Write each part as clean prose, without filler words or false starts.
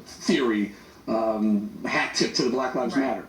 theory hat tip to the Black Lives Matter.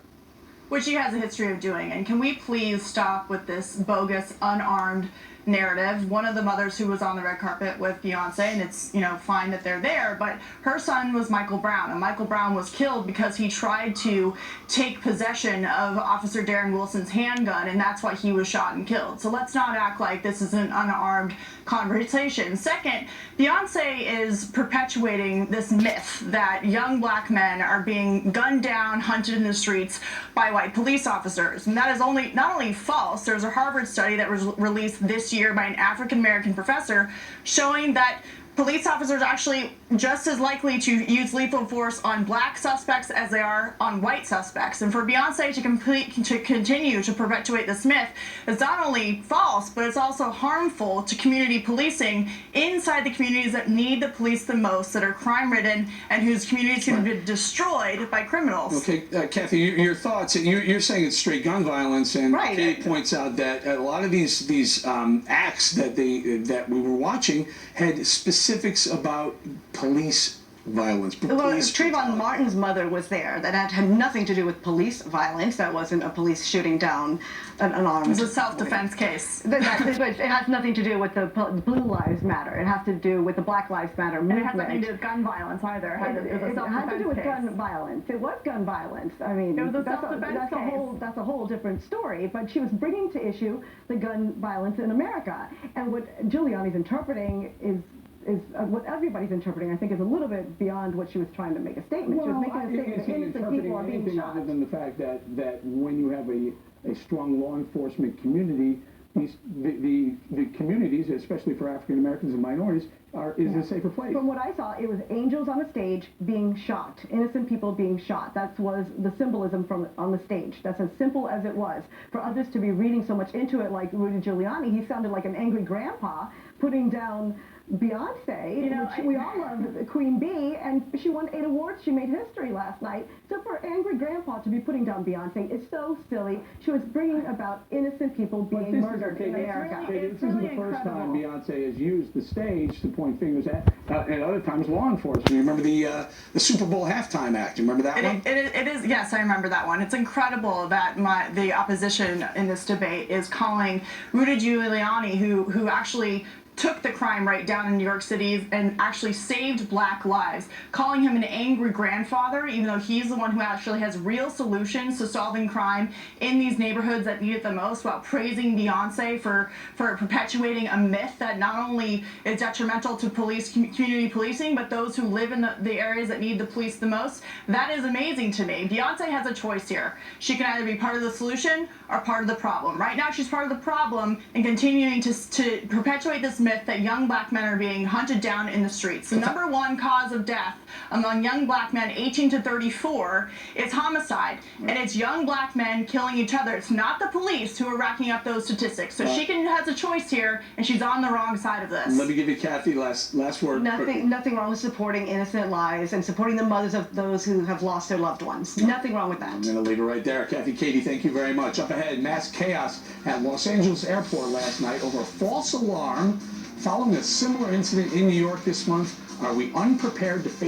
Which he has a history of doing. And can we please stop with this bogus, unarmed narrative? One of the mothers who was on the red carpet with Beyonce, and it's, you know, fine that they're there, but her son was Michael Brown, and Michael Brown was killed because he tried to take possession of Officer Darren Wilson's handgun, and that's why he was shot and killed. So let's not act like this is an unarmed conversation. Second, Beyonce is perpetuating this myth that young black men are being gunned down, hunted in the streets by white police officers, and that is not only false. There's a Harvard study that was released this year by an African-American professor showing that police officers are actually just as likely to use lethal force on black suspects as they are on white suspects. And for Beyonce to continue to perpetuate this myth is not only false, but it's also harmful to community policing inside the communities that need the police the most, that are crime-ridden, and whose communities can be destroyed by criminals. Okay, Kathy, your thoughts. You're saying it's straight gun violence, and Katie points out that a lot of these acts that we were watching had specifics about police violence. Well, Trayvon Martin's mother was there. That had nothing to do with police violence. That wasn't a police shooting down an unarmed. It was a self-defense case. But it has nothing to do with the Blue Lives Matter. It has to do with the Black Lives Matter movement. And it has nothing to do with gun violence either. It had to do with gun violence. It was gun violence. I mean, it was a self-defense case. That's a whole different story. But she was bringing to issue the gun violence in America. And what Giuliani's interpreting is what everybody's interpreting, I think, is a little bit beyond what she was trying to make a statement. She was making a statement that innocent people are being shot. Other than the fact that when you have a strong law enforcement community, the communities, especially for African Americans and minorities, is a safer place. From what I saw, it was angels on the stage being shot, innocent people being shot. That was the symbolism on the stage. That's as simple as it was. For others to be reading so much into it, like Rudy Giuliani, he sounded like an angry grandpa putting down Beyonce, which we all love, Queen Bee, and she won 8 awards. She made history last night. So for angry grandpa to be putting down Beyonce is so silly. She was bringing about innocent people being murdered in America. This isn't the first time Beyonce has used the stage to point fingers at other times law enforcement. You remember the Super Bowl halftime act? You remember that one? It is, yes, I remember that one. It's incredible that the opposition in this debate is calling Rudy Giuliani, who actually took the crime rate down in New York City and actually saved black lives, calling him an angry grandfather, even though he's the one who actually has real solutions to solving crime in these neighborhoods that need it the most, while praising Beyonce for perpetuating a myth that not only is detrimental to community policing, but those who live in the areas that need the police the most. That is amazing to me. Beyonce has a choice here. She can either be part of the solution or part of the problem. Right now, she's part of the problem and continuing to perpetuate this myth that young black men are being hunted down in the streets. The number one cause of death among young black men 18 to 34 is homicide, and it's young black men killing each other. It's not the police who are racking up those statistics. So she has a choice here, and she's on the wrong side of this. Let me give you Kathy last word. Nothing wrong with supporting innocent lives and supporting the mothers of those who have lost their loved ones. Nothing wrong with that. I'm going to leave it right there. Kathy, Katie, thank you very much. Up ahead, mass chaos at Los Angeles Airport last night over a false alarm following a similar incident in New York this month. Are we unprepared to face